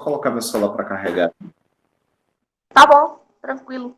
colocar meu celular para carregar. Tá bom, tranquilo.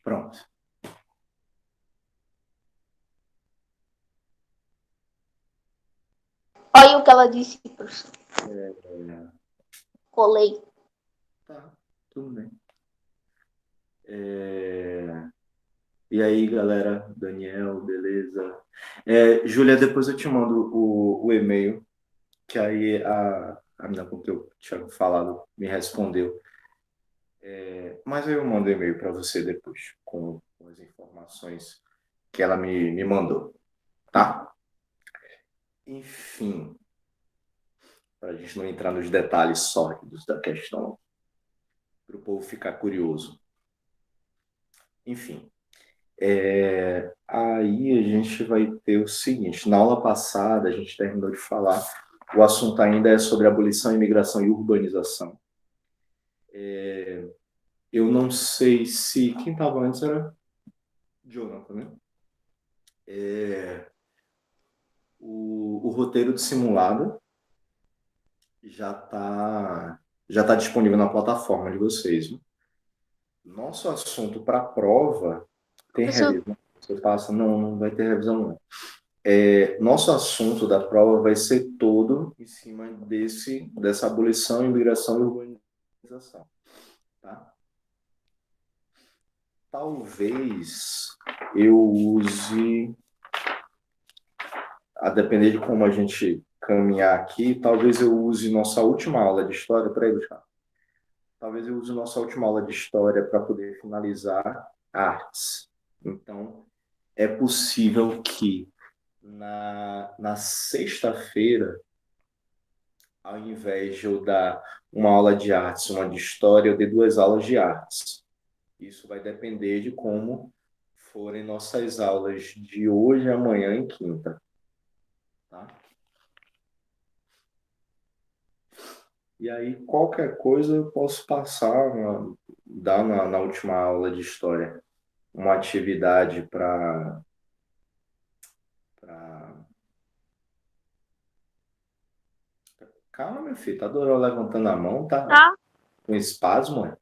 Pronto. Olha o que ela disse, professor. É, Colei. tá, tudo bem. É, e aí, galera? Daniel, beleza? Júlia, depois eu te mando o e-mail, que aí a menina com que eu tinha falado me respondeu. Mas aí eu mando o e-mail para você depois, com as informações que ela me mandou, tá? Enfim, para a gente não entrar nos detalhes sórdidos da questão, para o povo ficar curioso. Enfim, aí a gente vai ter o seguinte: na aula passada a gente terminou de falar, o assunto ainda é sobre abolição, imigração e urbanização. Eu não sei se quem estava antes era Jonathan, né? O roteiro de simulado já tá disponível na plataforma de vocês, né? Nosso assunto para a prova tem Professor, revisão. Você passa, não, não vai ter revisão, não. Nosso assunto da prova vai ser todo em cima dessa abolição, imigração e urbanização, tá? Talvez eu use, a depender de como a gente caminhar aqui, talvez eu use nossa última aula de história para ilustrar. Talvez eu use nossa última aula de história para poder finalizar artes. Então, é possível que na sexta-feira, ao invés de eu dar uma aula de artes, uma de história, eu dei duas aulas de artes. Isso vai depender de como forem nossas aulas de hoje, amanhã e quinta. Tá? E aí, qualquer coisa eu posso passar, dar na última aula de história uma atividade para. Calma, meu filho, tá levantando a mão, tá tá? com espasmo?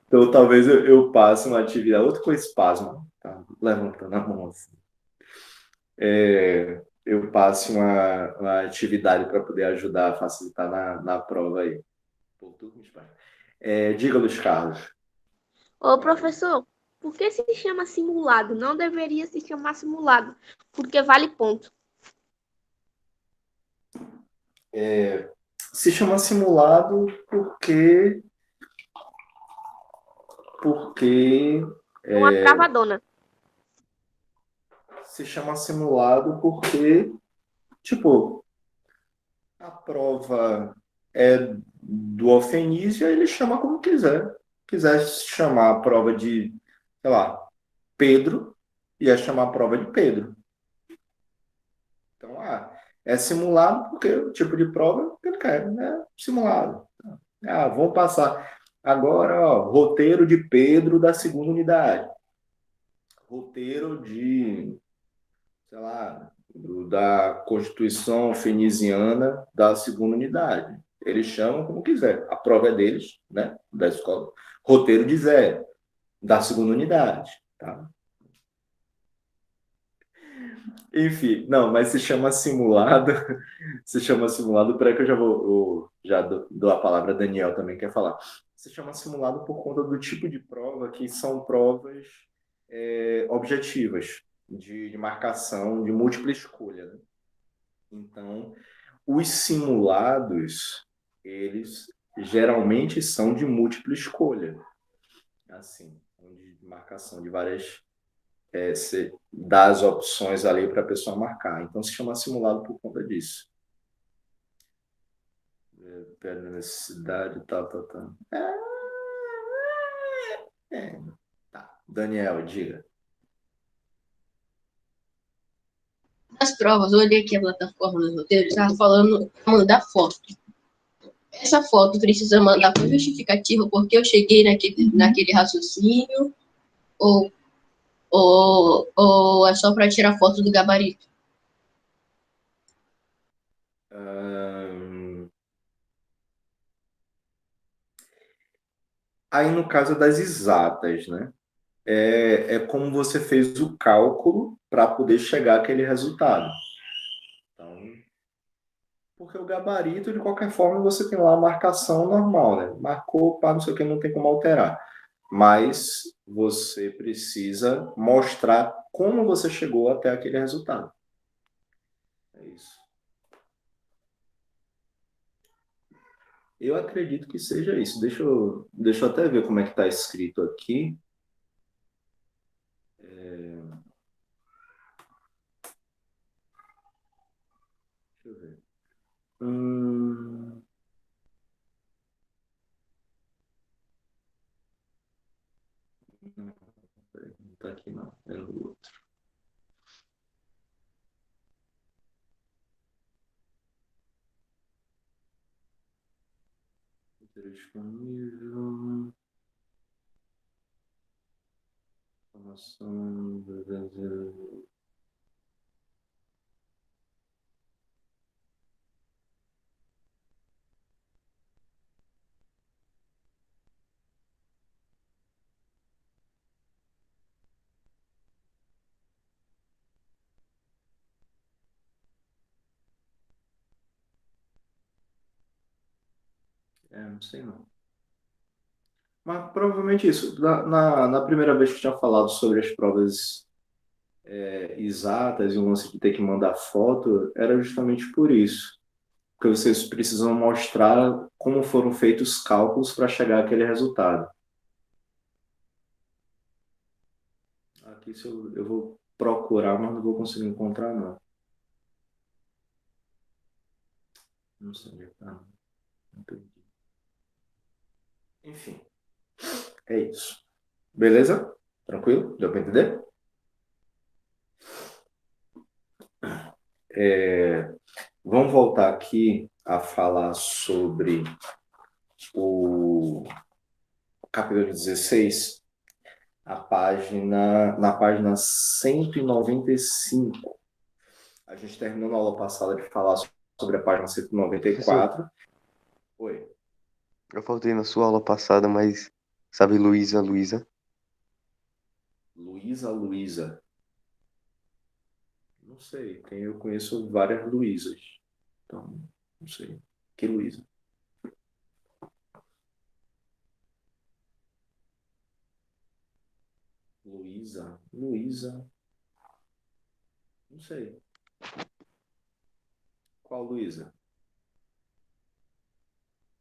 Então, talvez eu passe uma atividade, outro com espasmo, tá levantando a mão assim. Eu passe uma atividade para poder ajudar a facilitar na prova aí. Voltou com espasmo. Diga, Luiz Carlos. Ô, professor, por que se chama simulado? Não deveria se chamar simulado, porque vale ponto. Se chama simulado porque Uma travadona. se chama simulado porque, tipo, a prova é do Alfenísio, ele chama como quiser. Quiser chamar a prova de, sei lá, Pedro, ia chamar a prova de Pedro. Então, é simulado porque o tipo de prova que ele quer, né? Simulado. Vamos passar agora, ó, roteiro de Pedro da segunda unidade. Roteiro de, sei lá, da Constituição Feniziana da segunda unidade. Eles chamam como quiser. A prova é deles, né? Da escola. Roteiro de Zé, da segunda unidade. Tá? Enfim, não, mas se chama simulado. Se chama simulado, peraí que eu já já dou a palavra a Daniel também quer falar. Se chama simulado por conta do tipo de prova que são provas objetivas, de marcação, de múltipla escolha. Né? Então, Os simulados, eles geralmente são de múltipla escolha, assim, de marcação de várias, você dá as opções ali para a pessoa marcar. Então se chama simulado por conta disso. Pela necessidade, tal, tal, tal. Tá. Daniel, diga. Nas provas, eu olhei aqui a plataforma dos roteiros, estava falando mandar foto. Essa foto precisa mandar com justificativa porque eu cheguei naquele raciocínio ou, ou é só para tirar foto do gabarito? Aí no caso das exatas, né? É como você fez o cálculo para poder chegar àquele resultado. Então, porque o gabarito, de qualquer forma, você tem lá a marcação normal, né? Marcou, para não sei o que, não tem como alterar. Mas você precisa mostrar como você chegou até aquele resultado. É isso. Eu acredito que seja isso. Deixa eu até ver como é que está escrito aqui. Deixa eu ver. Não, não está aqui não. É no outro. Disponível. Informação. Não sei não. Mas provavelmente isso. Na primeira vez que eu tinha falado sobre as provas exatas e o lance de ter que mandar foto, era justamente por isso. Porque vocês precisam mostrar como foram feitos os cálculos para chegar àquele resultado. Aqui se eu vou procurar, mas não vou conseguir encontrar, não. Não sei onde está. Não perdi. Enfim, é isso. Beleza? Tranquilo? Deu para entender? Vamos voltar aqui a falar sobre o capítulo 16, na página 195. A gente terminou na aula passada de falar sobre a página Professor, 194. Oi. eu faltei na sua aula passada, mas sabe Luísa? Luísa. Não sei. Eu conheço várias Luísas. Então, não sei. Que Luísa? Luísa. Não sei. Qual Luísa?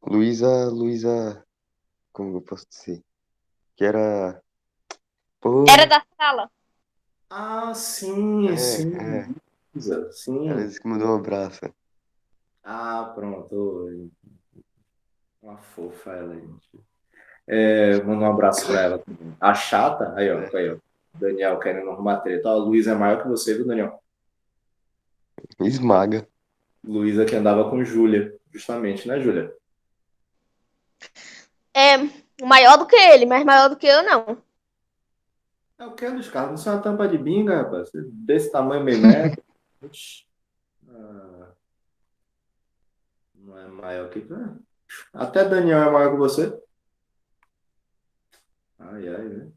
Luísa, como eu posso dizer? Que era, pô, Era da sala. Ah, sim, sim. é, Luísa, ela sim. disse que mudou um abraço. Ah, pronto. Uma fofa ela, gente. Manda um abraço pra ela também. A chata, É, aí, ó. Daniel querendo arrumar treta. Ó, a Luísa é maior que você, viu, Daniel? esmaga. Luísa que andava com Júlia, justamente, né, Júlia? É maior do que ele, mas maior do que eu, não. É o que, Luiz Carlos? Você é uma tampa de binga, rapaz. Desse tamanho, meio metro. Ixi. Ah, não é maior que. Até Daniel é maior que você. Ai, ai, né?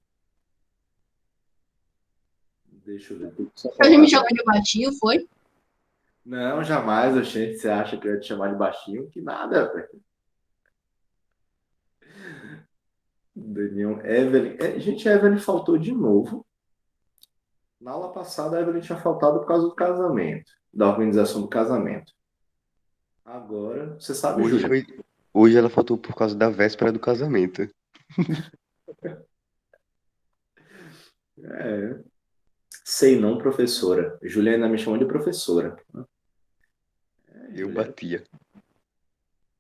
Deixa eu ver. Só Ele me faltar. chamou de baixinho, foi? Não, jamais, gente. Você acha que eu ia te chamar de baixinho? Que nada, velho. Daniel, Evelyn. Gente, a Evelyn faltou de novo. Na aula passada, a Evelyn tinha faltado por causa do casamento, da organização do casamento. Agora, você sabe, Hoje Júlia. foi. Hoje ela faltou por causa da véspera do casamento. É, sei não, professora. Juliana me chamou de professora. Eu Juliana, batia.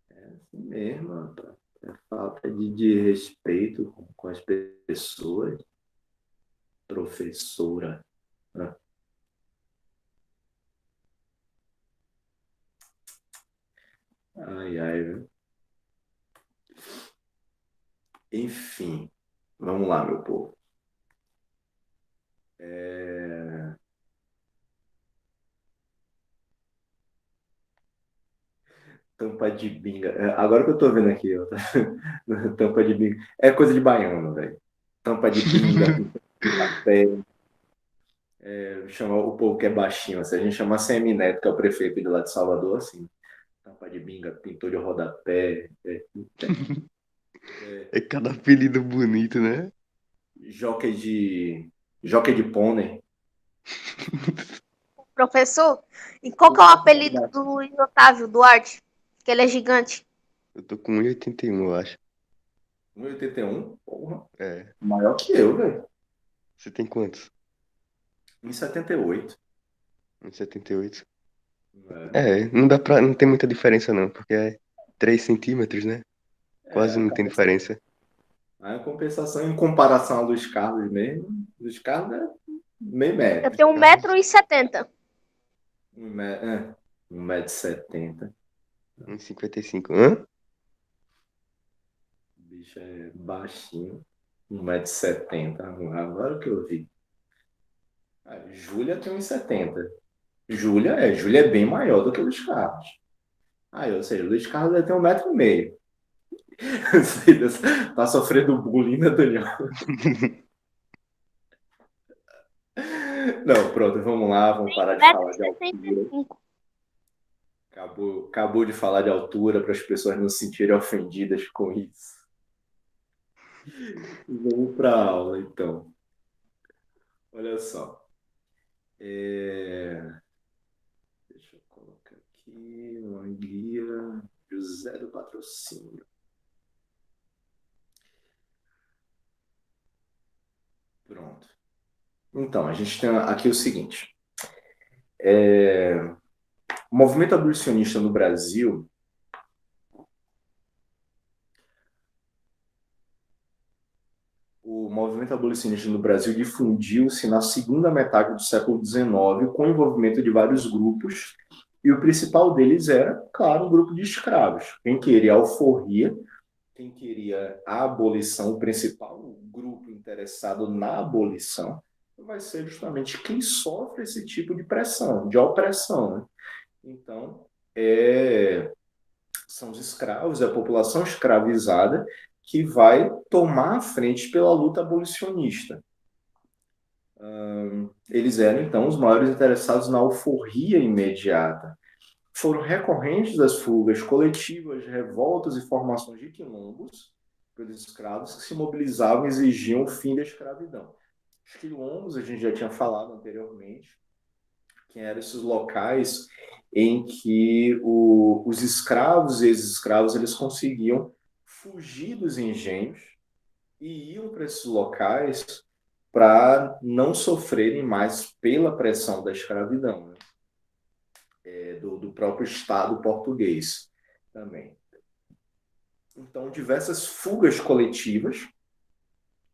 é assim mesmo, rapaz. É falta de respeito com as pessoas. Professora. Né? Ai, ai, viu? Enfim, vamos lá, meu povo. É, Tampa de binga. Agora que eu tô vendo aqui, ó, tampa de binga. É coisa de baiano, velho. Tampa de binga, pé. Chama o povo que é baixinho. Se a gente chamar Semineto, que é o prefeito de lá de Salvador, assim. Tampa de binga, pintor de rodapé, é, É cada apelido bonito, né? jockey de, jockey de pônei. Professor, e qual que é o apelido do Luiz Otávio Duarte? Que ele é gigante. Eu tô com 1,81, eu acho. 1,81? Porra. É. Maior que eu, velho. Você tem quantos? 1,78. 1,78. É, É, não dá pra. Não tem muita diferença, não, porque é 3 centímetros, né? Quase não tem acaba. diferença. A compensação em comparação a Luiz Carlos mesmo, Luiz Carlos é meio Eu metro. tenho um Carlos, metro e setenta. 1,70 m. 1,55. Hã? O bicho é baixinho. 1,70 m. Agora que eu vi. A Júlia tem 1,70 m. Júlia é bem maior do que o Luiz Carlos. Aí, ou seja, o Luiz Carlos deve ter 1,5 m. Tá sofrendo bullying, né, Daniel? Não, pronto, vamos lá, vamos parar de Metro falar e de sessenta e altura. cinco. Acabou de falar de altura para as pessoas não se sentirem ofendidas com isso. Vamos para a aula, então. Olha só. Deixa eu colocar aqui uma guia. José do Patrocínio. Pronto. Então, a gente tem aqui o seguinte. O movimento abolicionista no Brasil, difundiu-se na segunda metade do século XIX com o envolvimento de vários grupos, e o principal deles era, claro, um grupo de escravos. Quem queria alforria, quem queria a abolição, o principal grupo interessado na abolição, vai ser justamente quem sofre esse tipo de pressão, de opressão. Né? Então, são os escravos, é a população escravizada que vai tomar a frente pela luta abolicionista. Eles eram, então, os maiores interessados na alforria imediata. Foram recorrentes as fugas coletivas, revoltas e formações de quilombos pelos escravos que se mobilizavam e exigiam o fim da escravidão. Os quilombos, a gente já tinha falado anteriormente, que eram esses locais em que os escravos e ex-escravos eles conseguiam fugir dos engenhos e iam para esses locais para não sofrerem mais pela pressão da escravidão, né? Do próprio Estado português também. Então, diversas fugas coletivas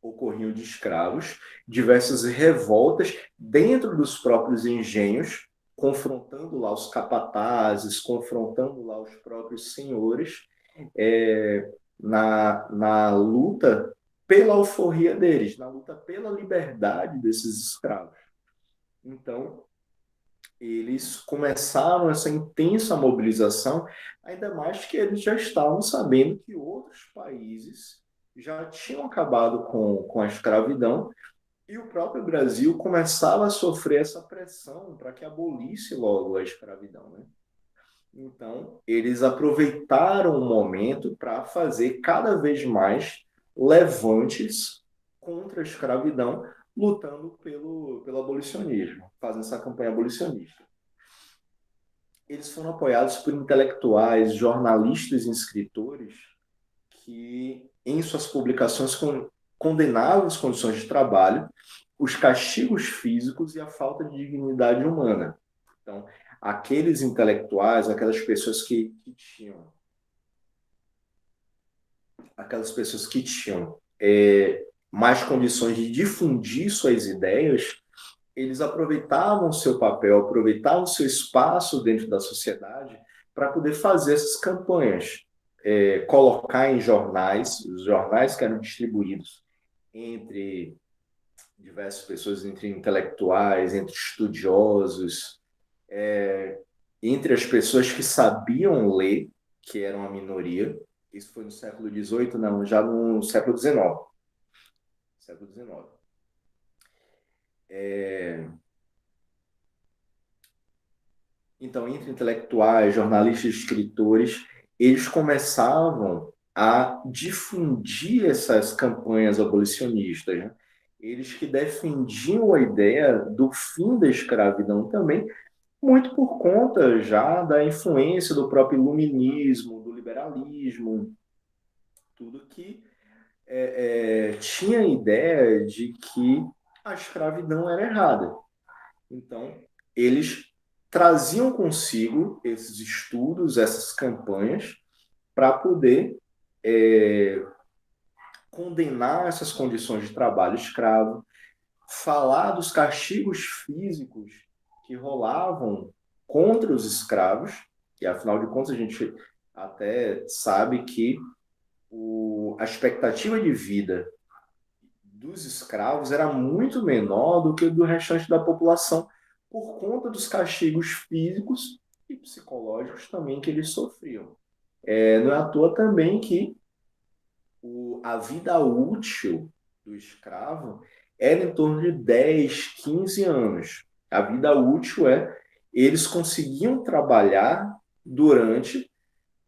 ocorriam de escravos, diversas revoltas dentro dos próprios engenhos, confrontando lá os capatazes, confrontando lá os próprios senhores, na luta pela alforria deles, na luta pela liberdade desses escravos. Então, eles começaram essa intensa mobilização, ainda mais que eles já estavam sabendo que outros países já tinham acabado com a escravidão e o próprio Brasil começava a sofrer essa pressão para que abolisse logo a escravidão, né? Então, eles aproveitaram o momento para fazer cada vez mais levantes contra a escravidão, lutando pelo abolicionismo, fazendo essa campanha abolicionista. eles foram apoiados por intelectuais, jornalistas e escritores que, em suas publicações, condenavam as condições de trabalho, os castigos físicos e a falta de dignidade humana. Então, aqueles intelectuais, aquelas pessoas que tinham mais condições de difundir suas ideias, eles aproveitavam o seu papel, aproveitavam o seu espaço dentro da sociedade para poder fazer essas campanhas, colocar em jornais, os jornais que eram distribuídos entre diversas pessoas, entre intelectuais, entre estudiosos, entre as pessoas que sabiam ler, que eram a minoria. Isso foi no século XVIII, não, já no século XIX. Século XIX. Então, entre intelectuais, jornalistas, escritores, eles começavam a difundir essas campanhas abolicionistas, né? Eles que defendiam a ideia do fim da escravidão também, muito por conta já da influência do próprio iluminismo, do liberalismo, tudo que tinha a ideia de que a escravidão era errada. Então, eles traziam consigo esses estudos, essas campanhas, para poder condenar essas condições de trabalho escravo, falar dos castigos físicos que rolavam contra os escravos, que afinal de contas a gente até sabe que a expectativa de vida dos escravos era muito menor do que do restante da população, por conta dos castigos físicos e psicológicos também que eles sofriam. Não é à toa também que a vida útil do escravo era em torno de 10, 15 anos. A vida útil eles conseguiam trabalhar durante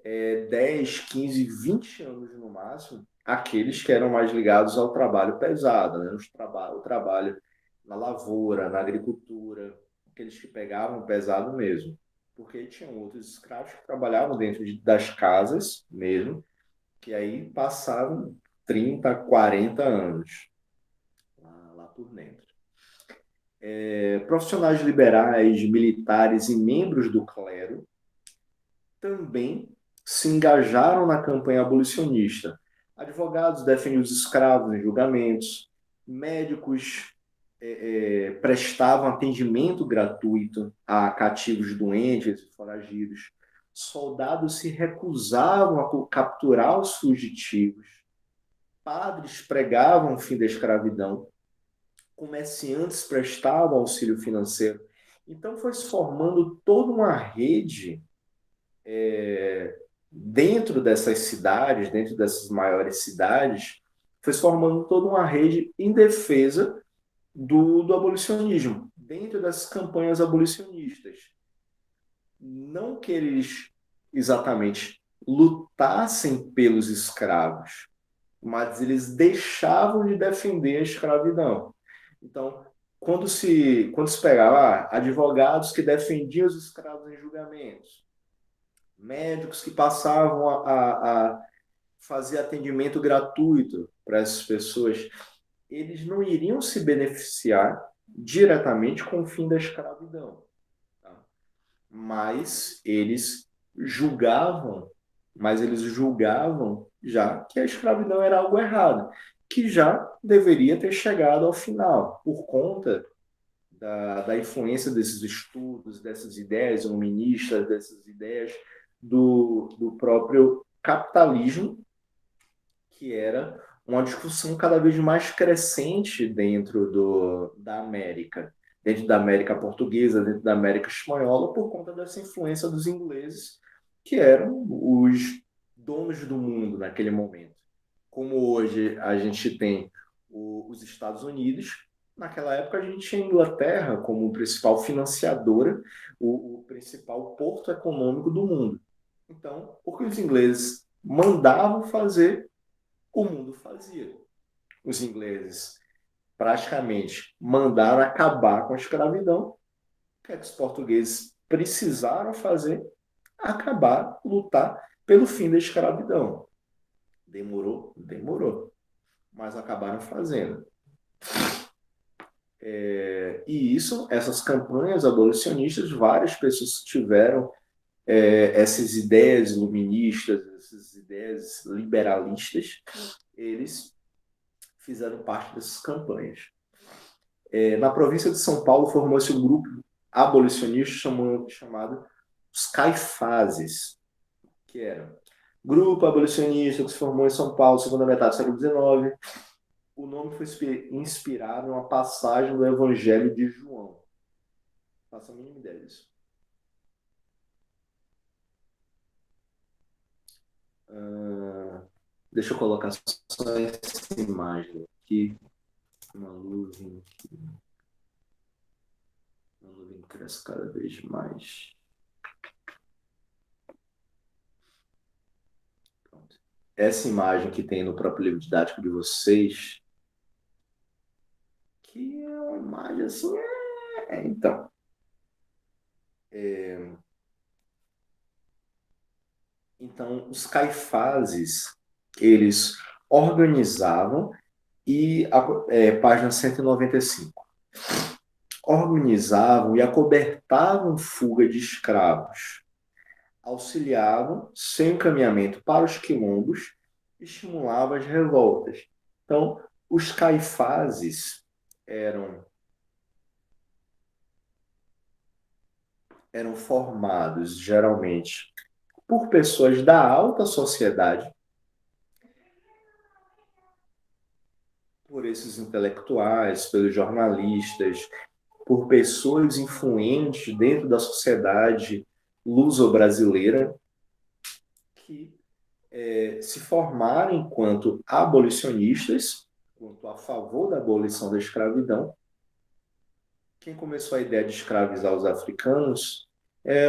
10, 15, 20 anos no máximo, aqueles que eram mais ligados ao trabalho pesado, né? O trabalho na lavoura, na agricultura, aqueles que pegavam pesado mesmo. Porque tinham outros escravos que trabalhavam dentro das casas mesmo, que aí passavam 30, 40 anos lá por dentro. Profissionais liberais, militares e membros do clero também se engajaram na campanha abolicionista. Advogados defendiam os escravos em julgamentos, médicos prestavam atendimento gratuito a cativos doentes e foragidos, soldados se recusavam a capturar os fugitivos, padres pregavam o fim da escravidão, comerciantes prestavam auxílio financeiro. Então foi se formando toda uma rede dentro dessas cidades, dentro dessas maiores cidades, foi se formando toda uma rede em defesa do abolicionismo, dentro das campanhas abolicionistas. Não que eles exatamente lutassem pelos escravos, mas eles deixavam de defender a escravidão. Então, quando se pegava advogados que defendiam os escravos em julgamentos, médicos que passavam a fazer atendimento gratuito para essas pessoas, eles não iriam se beneficiar diretamente com o fim da escravidão, tá? Mas eles julgavam já que a escravidão era algo errado, que já deveria ter chegado ao final, por conta da influência desses estudos, dessas ideias iluministas, dessas ideias do próprio capitalismo, que era uma discussão cada vez mais crescente da América, dentro da América portuguesa, dentro da América espanhola, por conta dessa influência dos ingleses, que eram os donos do mundo naquele momento. Como hoje a gente tem os Estados Unidos, naquela época a gente tinha a Inglaterra como principal financiadora, o principal porto econômico do mundo. Então, o que os ingleses mandavam fazer, o mundo fazia. Os ingleses praticamente mandaram acabar com a escravidão. O que é que os portugueses precisaram fazer, acabar, lutar pelo fim da escravidão. Demorou? Demorou. Mas acabaram fazendo. E isso, essas campanhas abolicionistas, várias pessoas tiveram essas ideias iluministas, essas ideias liberalistas, eles fizeram parte dessas campanhas. Na província de São Paulo formou-se um grupo abolicionista chamado os Caifases, que era grupo abolicionista que se formou em São Paulo, segunda metade do século XIX. O nome foi inspirado em uma passagem do Evangelho de João. Faça a mínima ideia disso. Deixa eu colocar só essa imagem aqui. Uma nuvem cresce cada vez mais. Pronto. Essa imagem que tem no próprio livro didático de vocês, que é uma imagem assim, então. Então, os Caifases, eles organizavam e, página 195, organizavam e acobertavam fuga de escravos, auxiliavam seu encaminhamento para os quilombos, estimulavam as revoltas. Então, os Caifases eram formados, geralmente, por pessoas da alta sociedade, por esses intelectuais, pelos jornalistas, por pessoas influentes dentro da sociedade luso-brasileira, que se formaram enquanto abolicionistas, enquanto a favor da abolição da escravidão. Quem começou a ideia de escravizar os africanos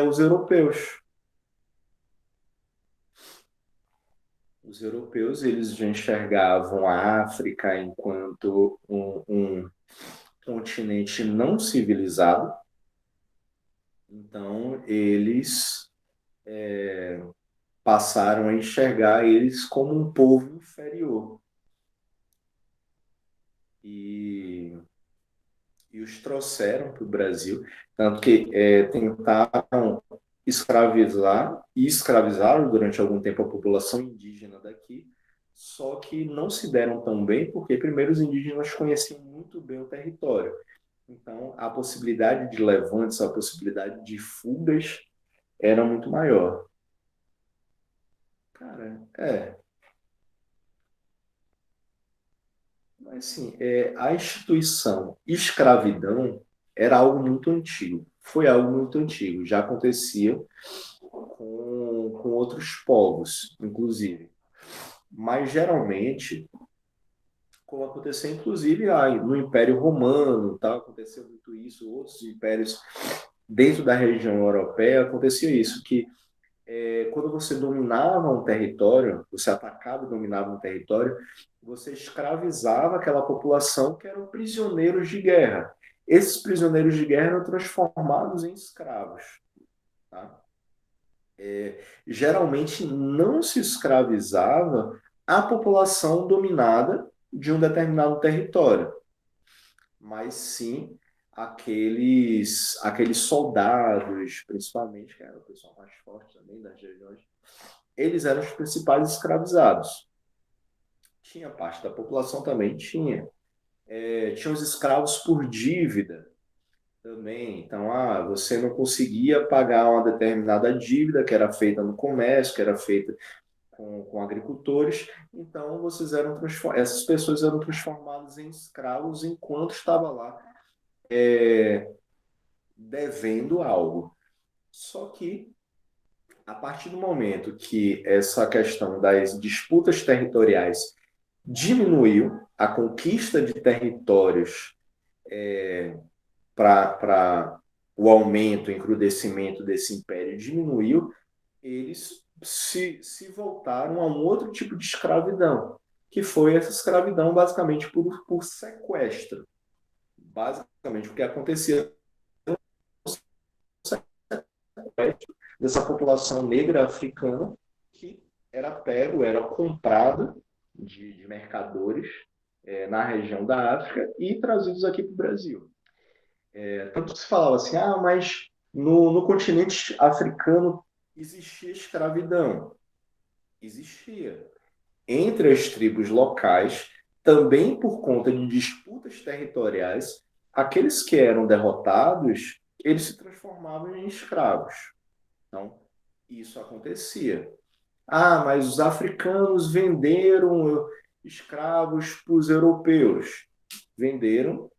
os europeus. Os europeus, eles já enxergavam a África enquanto um continente não civilizado. Então, eles passaram a enxergar eles como um povo inferior. E os trouxeram para o Brasil, tanto que tentaram escravizar e escravizaram durante algum tempo a população indígena daqui, só que não se deram tão bem porque primeiro os indígenas conheciam muito bem o território. Então, a possibilidade de levantes, a possibilidade de fugas era muito maior. Cara, Mas, assim, a instituição escravidão era algo muito antigo. Foi algo muito antigo. Já acontecia com outros povos, inclusive. Mas, geralmente, como aconteceu, inclusive, no Império Romano, tá? Aconteceu muito isso, outros impérios dentro da região europeia, acontecia isso, que quando você dominava um território, você atacava e dominava um território, você escravizava aquela população que eram prisioneiros de guerra. Esses prisioneiros de guerra eram transformados em escravos. Tá? Geralmente não se escravizava a população dominada de um determinado território, mas sim aqueles soldados, principalmente, que era o pessoal mais forte também das regiões, eles eram os principais escravizados. Tinha parte da população também, tinha. Tinha os escravos por dívida também. Então, você não conseguia pagar uma determinada dívida que era feita no comércio, que era feita com agricultores. Então, essas pessoas eram transformadas em escravos enquanto estava lá devendo algo. Só que, a partir do momento que essa questão das disputas territoriais diminuiu, a conquista de territórios para o aumento, o encrudecimento desse império diminuiu, eles se voltaram a um outro tipo de escravidão, que foi essa escravidão basicamente por sequestro. Basicamente, o que acontecia dessa população negra africana que era pego, era comprado de mercadores na região da África e trazidos aqui para o Brasil. Tanto que se falava assim, mas no continente africano existia escravidão. Existia. Entre as tribos locais, também por conta de disputas territoriais, aqueles que eram derrotados, eles se transformavam em escravos. Então, isso acontecia. Mas os africanos venderam escravos para os europeus. Venderam,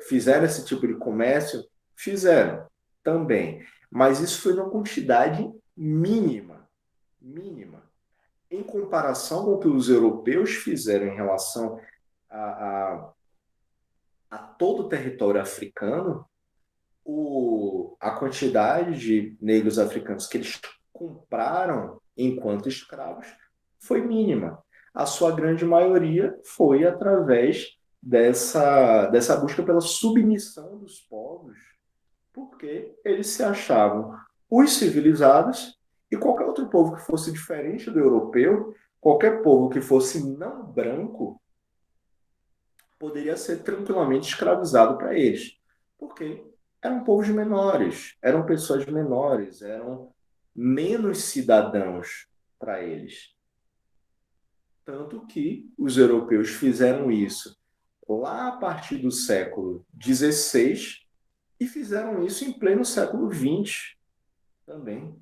fizeram esse tipo de comércio? Fizeram também. Mas isso foi uma quantidade mínima. Mínima. Em comparação com o que os europeus fizeram em relação a todo o território africano, a quantidade de negros africanos que eles compraram enquanto escravos foi mínima. A sua grande maioria foi através dessa busca pela submissão dos povos, porque eles se achavam os civilizados e qualquer outro povo que fosse diferente do europeu, qualquer povo que fosse não branco, poderia ser tranquilamente escravizado para eles. Porque eram povos menores, eram pessoas menores, eram menos cidadãos para eles. Tanto que os europeus fizeram isso lá a partir do século XVI e fizeram isso em pleno século XX também.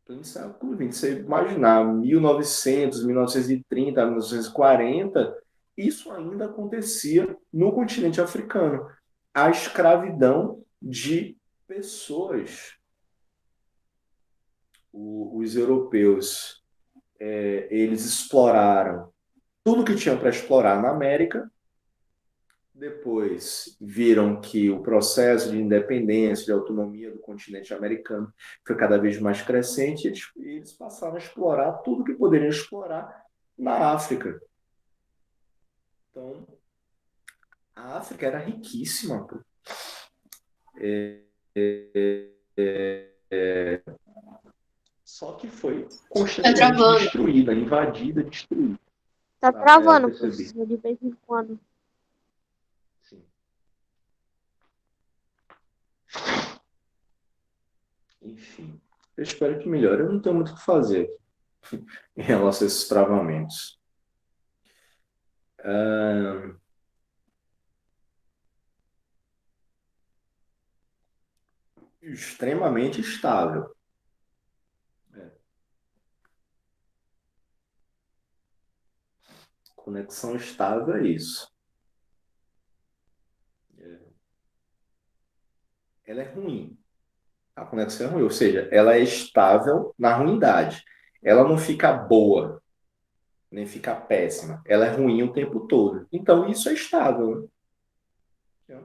Pleno século XX. Você imaginar, 1900, 1930, 1940, isso ainda acontecia no continente africano. A escravidão de pessoas. Os europeus, eles exploraram tudo que tinham para explorar na América. Depois viram que o processo de independência, de autonomia do continente americano foi cada vez mais crescente e eles passaram a explorar tudo que poderiam explorar na África. Então, a África era riquíssima. Só que foi constantemente destruída, invadida, destruída. Tá travando, professor, de vez em quando. Sim. Enfim, eu espero que melhore. Eu não tenho muito o que fazer em relação a esses travamentos. Extremamente estável. Conexão estável é isso. Ela é ruim. A conexão é ruim, ou seja, ela é estável na ruindade. Ela não fica boa, nem fica péssima. Ela é ruim o tempo todo. Então, isso é estável. Né?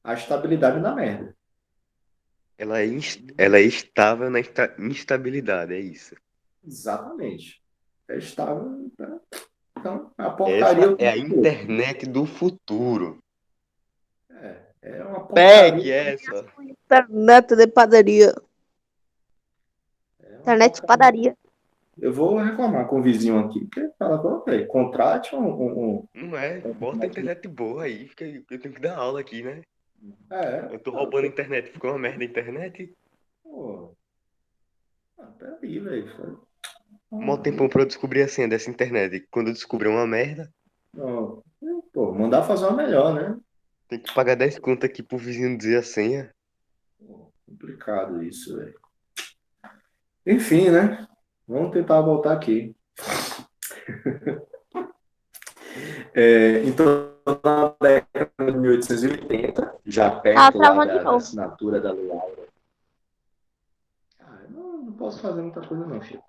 A estabilidade da merda. Ela é estável na instabilidade, é isso. Exatamente. É estável. Né? Então, a porcaria Essa o é a tempo todo. internet do futuro. É uma Pegue porcaria. essa. Internet de padaria. É uma Internet de porcaria. padaria. Eu vou reclamar com o vizinho aqui, porque fala, contrate um. Não é? Bota a internet boa aí, porque eu tenho que dar aula aqui, né? Eu tô Não, roubando a internet. Ficou uma merda a internet. pô, peraí, velho. Mó tempão pra eu descobrir a senha dessa internet. Quando eu descobrir uma merda, Não, pô, mandar fazer uma melhor, né? tem que pagar 10 conto aqui pro vizinho dizer a senha. Pô, complicado isso, velho. Enfim, né? Vamos tentar voltar aqui. Então, na década de 1880, já perto lá travando de da novo. assinatura da Lei Áurea. Não posso fazer muita coisa não, filho.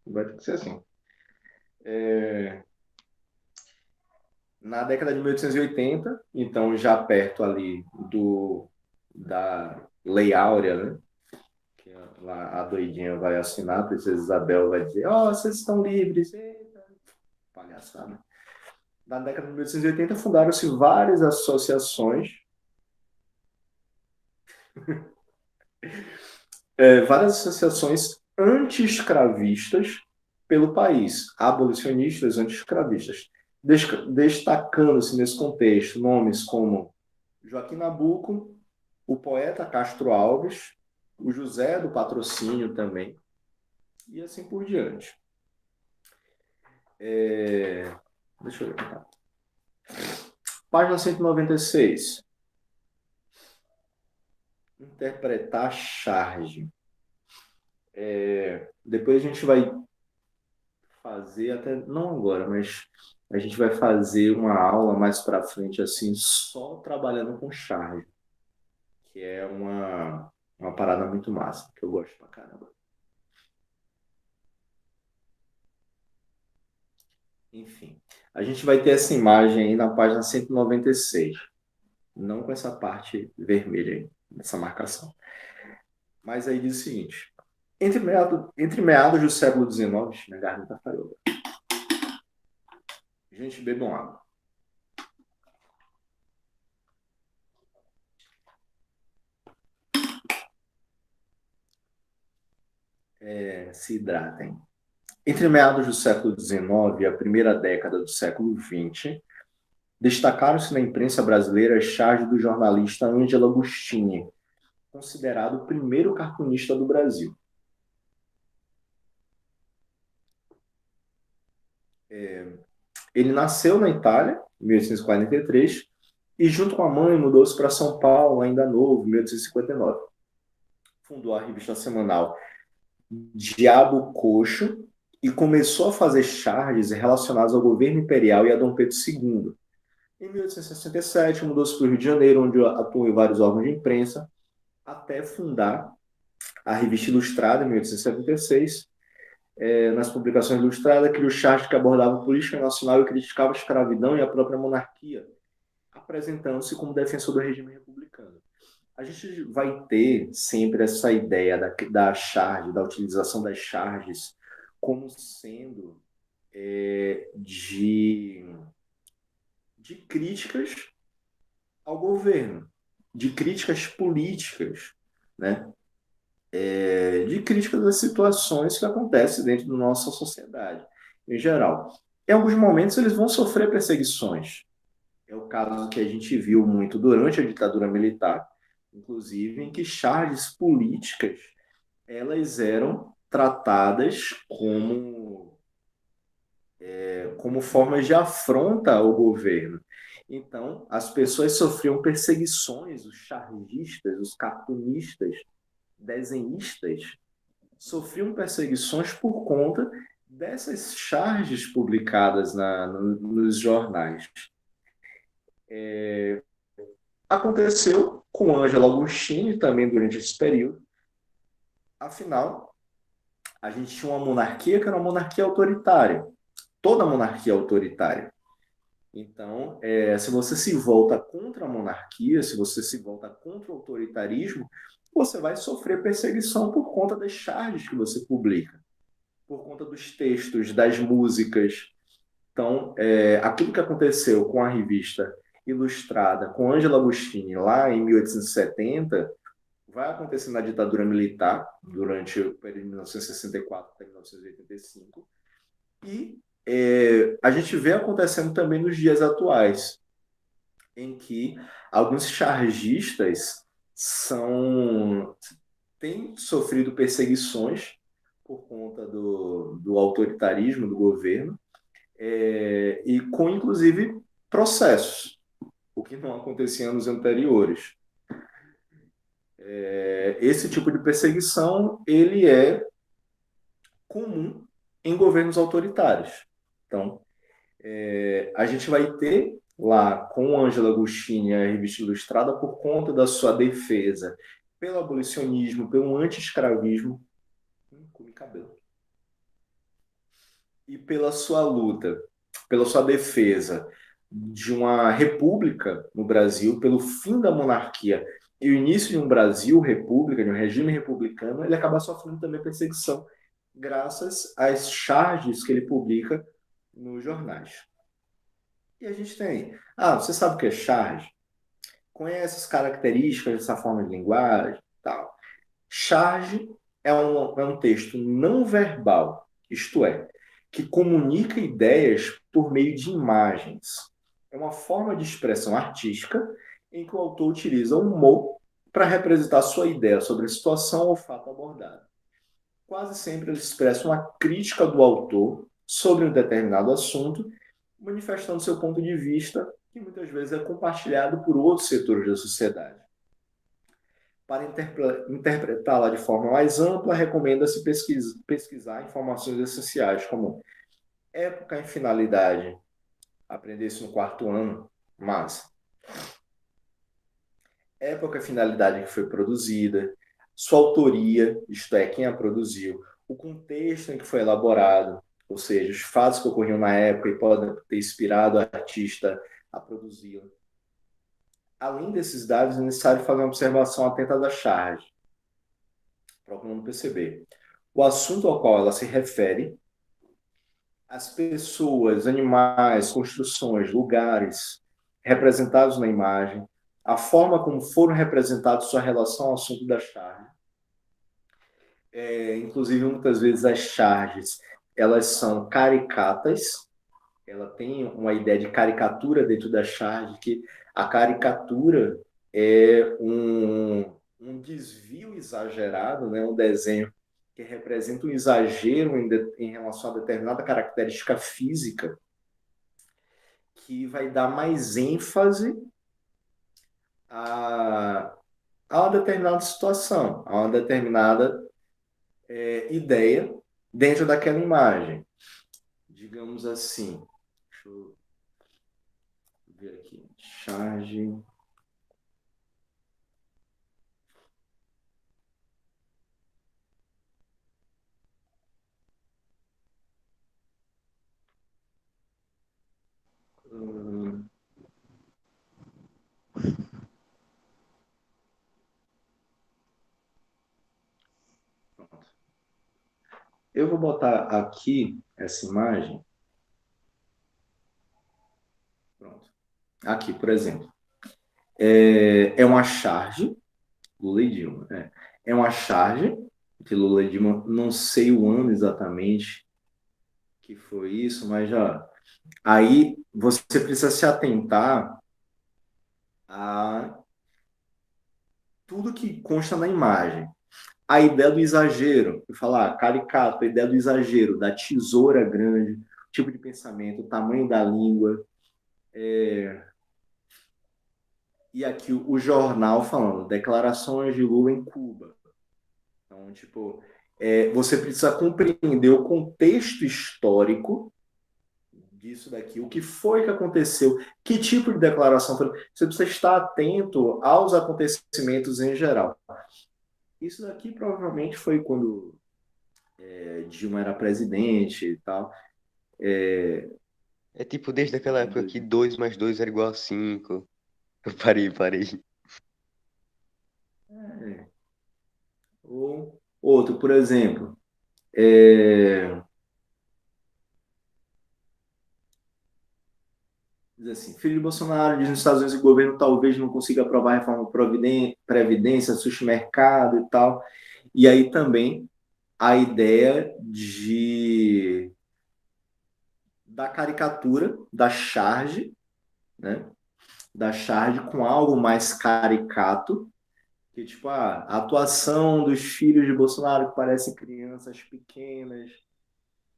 Vai ter que ser assim. Na década de 1880, então já perto ali da Lei Áurea, né? Que lá a doidinha vai assinar, a princesa Isabel vai dizer, vocês estão livres. Eita, palhaçada. Na década de 1880 fundaram-se várias associações Várias associações anti-escravistas pelo país, abolicionistas, anti-escravistas, destacando-se nesse contexto nomes como Joaquim Nabuco, o poeta Castro Alves, o José do Patrocínio também, e assim por diante. Deixa eu ver. Tá. Página 196. Interpretar charge. Depois a gente vai fazer, até não agora, mas a gente vai fazer uma aula mais para frente, assim, só trabalhando com charge, que é uma parada muito massa, que eu gosto pra caramba. Enfim, a gente vai ter essa imagem aí na página 196, não com essa parte vermelha aí, essa marcação. Mas aí diz o seguinte: entre meados do século XIX, minha garganta falhou. Gente, bebam água. Se hidratem. Entre meados do século XIX e a primeira década do século XX, destacaram-se na imprensa brasileira as charges do jornalista Ângelo Agostini, considerado o primeiro cartunista do Brasil. Ele nasceu na Itália, em 1843, e junto com a mãe mudou-se para São Paulo, ainda novo, em 1859. Fundou a revista semanal Diabo Coxo e começou a fazer charges relacionadas ao governo imperial e a Dom Pedro II. Em 1867, mudou-se para o Rio de Janeiro, onde atuou em vários órgãos de imprensa, até fundar a Revista Ilustrada, em 1876. Nas publicações ilustradas, criou charges que abordavam política nacional e criticavam a escravidão e a própria monarquia, apresentando-se como defensor do regime republicano. A gente vai ter sempre essa ideia da charge, da utilização das charges, como sendo de críticas ao governo, de críticas políticas, né? De críticas às situações que acontecem dentro da nossa sociedade, em geral. Em alguns momentos, eles vão sofrer perseguições. É o caso que a gente viu muito durante a ditadura militar, inclusive, em que charges políticas elas eram tratadas como formas de afronta ao governo. Então, as pessoas sofriam perseguições, os chargistas, os cartunistas, desenhistas, sofriam perseguições por conta dessas charges publicadas nos jornais. Aconteceu com Ângelo Agostini também durante esse período. Afinal, a gente tinha uma monarquia que era uma monarquia autoritária. Toda monarquia é autoritária. Então, se você se volta contra a monarquia, se você se volta contra o autoritarismo, você vai sofrer perseguição por conta das charges que você publica, por conta dos textos, das músicas. Então, aquilo que aconteceu com a revista Ilustrada, com Ângelo Agostini, lá em 1870, vai acontecer na ditadura militar, durante o período de 1964 até 1985, e a gente vê acontecendo também nos dias atuais, em que alguns chargistas têm sofrido perseguições por conta do autoritarismo do governo, e com, inclusive, processos, o que não acontecia em anos anteriores. Esse tipo de perseguição ele é comum em governos autoritários. Então, a gente vai ter lá com o Ângelo Agostini a revista Ilustrada por conta da sua defesa pelo abolicionismo, pelo anti-escravismo, comi cabelo, e pela sua luta, pela sua defesa de uma república no Brasil, pelo fim da monarquia e o início de um Brasil república, de um regime republicano, ele acaba sofrendo também perseguição graças às charges que ele publica nos jornais. E a gente tem, você sabe o que é charge? conhece as características dessa forma de linguagem e tal. Charge é um texto não verbal, isto é, que comunica ideias por meio de imagens. É uma forma de expressão artística em que o autor utiliza o humor para representar sua ideia sobre a situação ou fato abordado. Quase sempre ele expressa uma crítica do autor sobre um determinado assunto, manifestando seu ponto de vista, que muitas vezes é compartilhado por outros setores da sociedade. Para interpretá-la de forma mais ampla, recomenda-se pesquisar informações essenciais, como época e finalidade. Aprender isso no quarto ano, mas época e finalidade que foi produzida, sua autoria, isto é, quem a produziu, o contexto em que foi elaborado, ou seja, os fatos que ocorriam na época e podem ter inspirado o artista a produzi-la. Além desses dados, é necessário fazer uma observação atenta da charge, para o aluno perceber o assunto ao qual ela se refere, as pessoas, animais, construções, lugares representados na imagem, a forma como foram representados sua relação ao assunto da charge. Inclusive, muitas vezes as charges, elas são caricatas, ela tem uma ideia de caricatura dentro da charge, que a caricatura é um desvio exagerado, né? Um desenho que representa um exagero em relação a determinada característica física, que vai dar mais ênfase a uma determinada situação, a uma determinada ideia dentro daquela imagem. Digamos assim, deixa eu ver aqui, charge. Pronto. Eu vou botar aqui essa imagem. Pronto. Aqui, por exemplo. É uma charge, Lula e Dilma. É uma charge de Lula e Dilma, não sei o ano exatamente que foi isso, mas já. Aí você precisa se atentar a tudo que consta na imagem. A ideia do exagero, eu falar caricato, a ideia do exagero, da tesoura grande, o tipo de pensamento, o tamanho da língua. E aqui o jornal falando, declarações de Lula em Cuba. Então, tipo, você precisa compreender o contexto histórico disso daqui, o que foi que aconteceu, que tipo de declaração foi. Você precisa estar atento aos acontecimentos em geral. Isso daqui provavelmente foi quando Dilma era presidente e tal. É tipo desde aquela época que 2 mais 2 era igual a 5. Eu parei. Ou outro, por exemplo, diz assim, filho de Bolsonaro diz nos Estados Unidos que o governo talvez não consiga aprovar a reforma Previdência, sushi mercado e tal. E aí também a ideia da caricatura, da charge, né? Da charge com algo mais caricato, que tipo a atuação dos filhos de Bolsonaro que parecem crianças pequenas,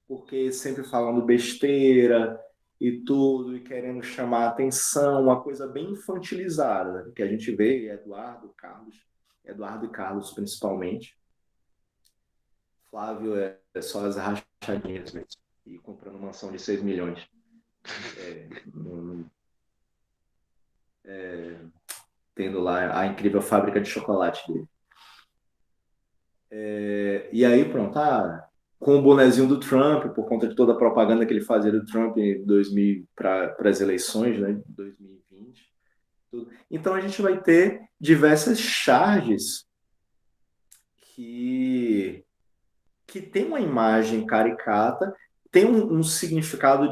porque sempre falando besteira e tudo, e querendo chamar a atenção, uma coisa bem infantilizada, né? Que a gente vê Eduardo e Carlos principalmente. Flávio é só as rachadinhas mesmo, e comprando mansão de 6 milhões. Tendo lá a incrível fábrica de chocolate dele. E aí, pronto, com o bonezinho do Trump, por conta de toda a propaganda que ele fazia do Trump em 2000 para as eleições, né, de 2020. Tudo. Então a gente vai ter diversas charges que tem uma imagem caricata, tem um significado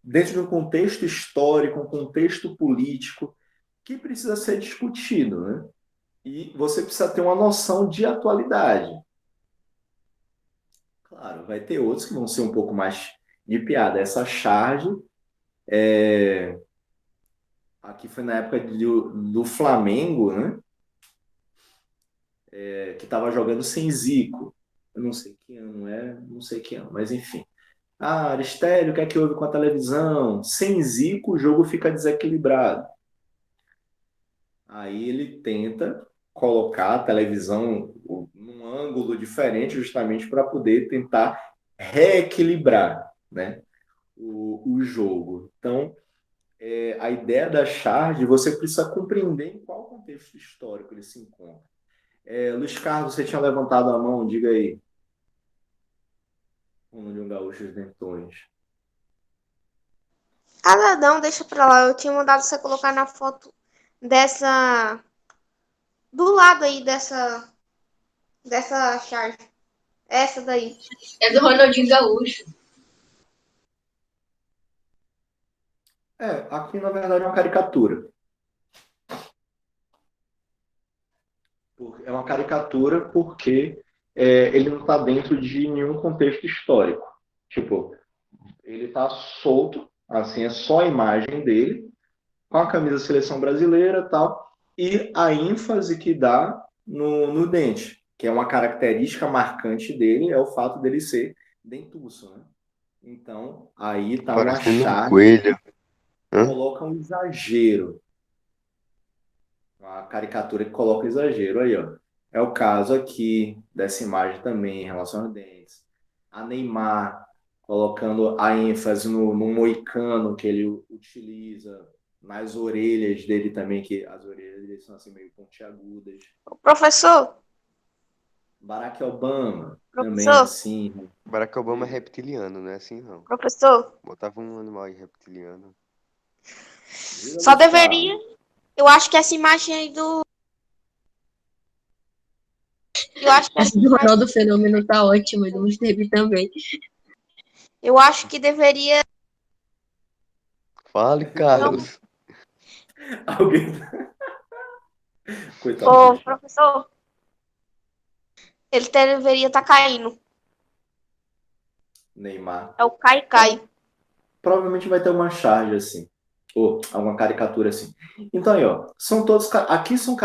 dentro de um contexto histórico, um contexto político, que precisa ser discutido, né? E você precisa ter uma noção de atualidade. Claro, vai ter outros que vão ser um pouco mais de piada. Essa charge, aqui foi na época do Flamengo, né? Que estava jogando sem Zico. Eu não sei que ano é, não sei que ano, mas enfim. Ah, Aristério, o que é que houve com a televisão? Sem Zico, o jogo fica desequilibrado. Aí ele tenta colocar a televisão num ângulo diferente, justamente para poder tentar reequilibrar, né, o jogo. Então, a ideia da charge, você precisa compreender em qual contexto histórico ele se encontra. Luiz Carlos, você tinha levantado a mão, diga aí. Um de um gaúcho dos Dentões. Ah, não, deixa pra lá. Eu tinha mandado você colocar na foto dessa. Do lado aí dessa charge. Essa daí. É do Ronaldinho Gaúcho. Aqui na verdade é uma caricatura. É uma caricatura porque ele não está dentro de nenhum contexto histórico. Tipo, ele está solto, assim, é só a imagem dele, com a camisa da seleção brasileira e tal, e a ênfase que dá no dente, que é uma característica marcante dele, é o fato dele ser dentuço, né? Então, aí tá uma Parecendo um charge coelho. que Hã? coloca um exagero. Uma caricatura que coloca exagero aí, ó. É o caso aqui dessa imagem também em relação aos dentes. A Neymar colocando a ênfase no moicano que ele utiliza, nas orelhas dele também, que as orelhas dele são assim meio pontiagudas. Professor, Barack Obama também professor, assim. Barack Obama é Diga, reptiliano, não é assim não. professor. Botava um animal aí reptiliano. diga Só Luiz Carlos. deveria. Eu acho que essa imagem aí do. Eu acho que essa Essa do imagem. Ronaldo Fenômeno tá ótima, do Steve também. Eu acho que deveria. Fale, Não. Carlos. Alguém. Coitado do Ô, bicho. professor, ele deveria estar caindo. Neymar. É o Cai Cai. Provavelmente vai ter uma charge assim, ou alguma caricatura assim. Então aí, ó, são todos aqui são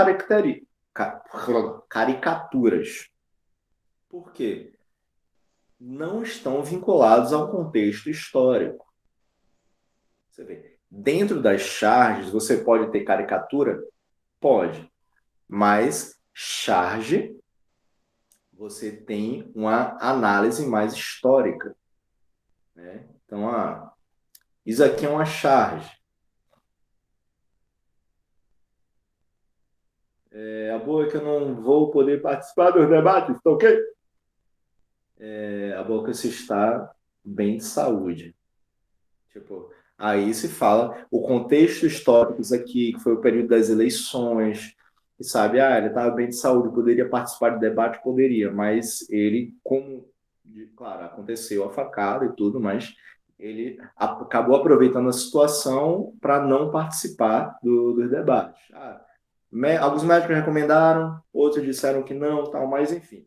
caricaturas. Por quê? Não estão vinculados ao contexto histórico. Você vê, dentro das charges você pode ter caricatura? Pode, mas charge você tem uma análise mais histórica, né? Então, isso aqui é uma charge. A boa é que eu não vou poder participar dos debates, tá ok? A boa é que você está bem de saúde. Tipo, aí se fala o contexto histórico isso aqui, que foi o período das eleições, e sabe, ele estava bem de saúde, poderia participar de debate, poderia, mas ele, claro, aconteceu a facada e tudo, mas ele acabou aproveitando a situação para não participar dos debates. Alguns médicos recomendaram, outros disseram que não, tal, mas enfim.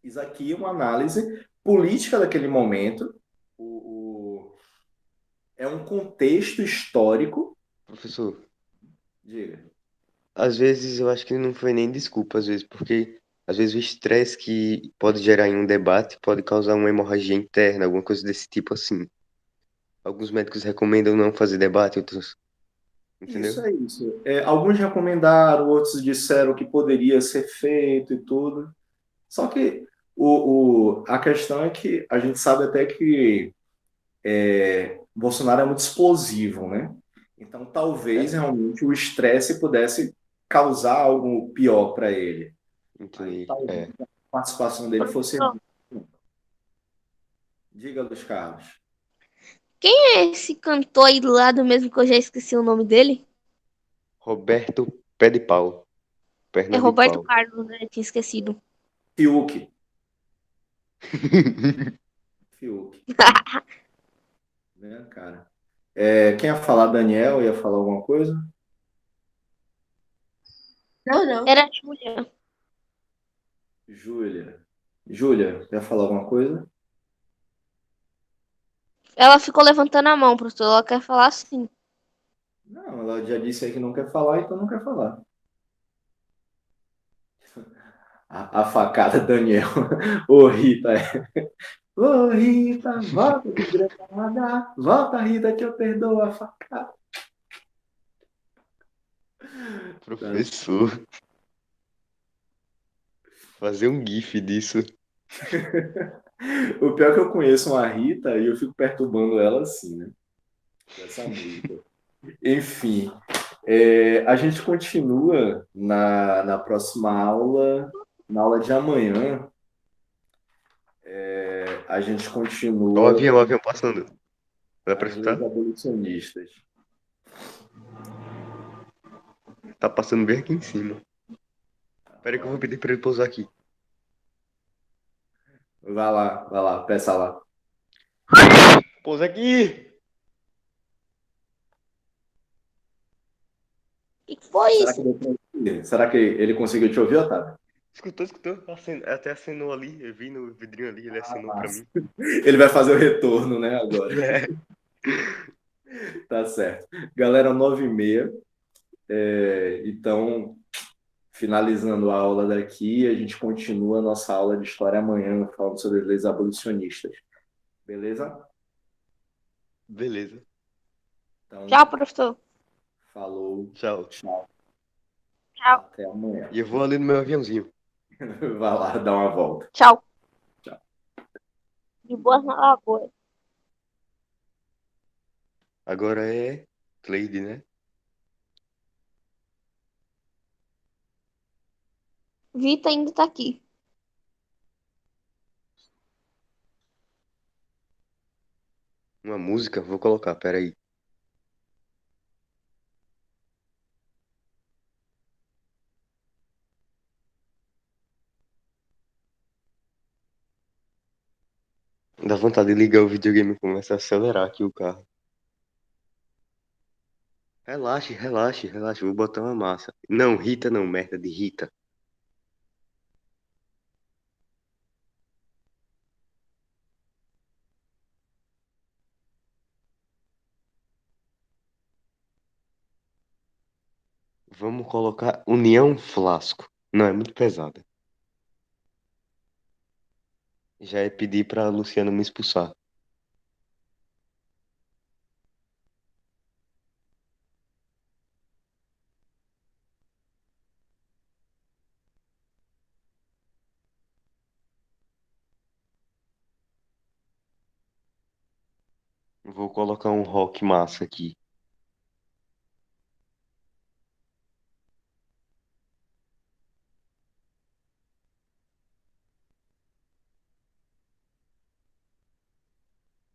Isso aqui é uma análise política daquele momento, é um contexto histórico. Professor, Diga. às vezes eu acho que não foi nem desculpa, às vezes, porque às vezes o estresse que pode gerar em um debate pode causar uma hemorragia interna, alguma coisa desse tipo assim. Alguns médicos recomendam não fazer debate, outros, Isso entendeu? é isso. Alguns recomendaram, outros disseram que poderia ser feito e tudo. Só que a questão é que a gente sabe até que Bolsonaro é muito explosivo, né? Então, talvez É, realmente o estresse pudesse causar algo pior para ele. Aí, entendi. talvez É. a participação dele fosse. Professor, Diga, Luiz Carlos. quem é esse cantor aí do lado mesmo que eu já esqueci o nome dele? Roberto Pé de Pau. É Perna de Roberto pau. Carlos, né? Tinha esquecido. Fiuk. Fiuk. Né, cara? Quem ia falar, Daniel, ia falar alguma coisa? Não, não. Era a Júlia. Júlia. Júlia, quer falar alguma coisa? Ela ficou levantando a mão, professor. Ela quer falar sim. Não, ela já disse aí que não quer falar, então não quer falar. A facada, Daniel. Ô, Rita. Ô, Rita, volta de granada. Volta, Rita, que eu perdoo a facada. Tá. Professor, fazer um GIF disso. O pior é que eu conheço uma Rita e eu fico perturbando ela assim, né? Essa música. Enfim, a gente continua na próxima aula, na aula de amanhã, a gente continua O avião passando. Dá pra as leis escutar? abolicionistas. Tá passando bem aqui em cima. Pera aí que eu vou pedir pra ele pousar aqui. Vai lá, peça lá. Pousa aqui! O que foi Será que isso? deu pra ouvir? Será que ele conseguiu te ouvir, Otávio? Escutou, escutou? Até acenou ali. Eu vi no vidrinho ali, ele Ah, acenou pra massa. mim. Ele vai fazer o retorno, né, agora. É. Tá certo. Galera, 9h30. Então, finalizando a aula daqui, a gente continua a nossa aula de história amanhã, falando sobre as leis abolicionistas. Beleza? Beleza. Tchau, Então, professor. falou, Tchau. tchau, Tchau. até amanhã. E eu vou ali no meu aviãozinho. Vai lá, dar uma volta. Tchau. Tchau. De boas na lagoa. Agora é Cleide, né? Vita ainda tá aqui. Uma música? Vou colocar, pera aí. Dá vontade de ligar o videogame e começar a acelerar aqui o carro. Relaxe, relaxe, relaxe. Vou botar uma massa. Não, Rita não, merda de Rita. Vamos colocar União Flasco. Não, é muito pesada. Já é pedir pra Luciano me expulsar. Vou colocar um rock massa aqui.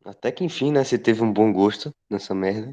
Até que enfim, né? Você teve um bom gosto nessa merda.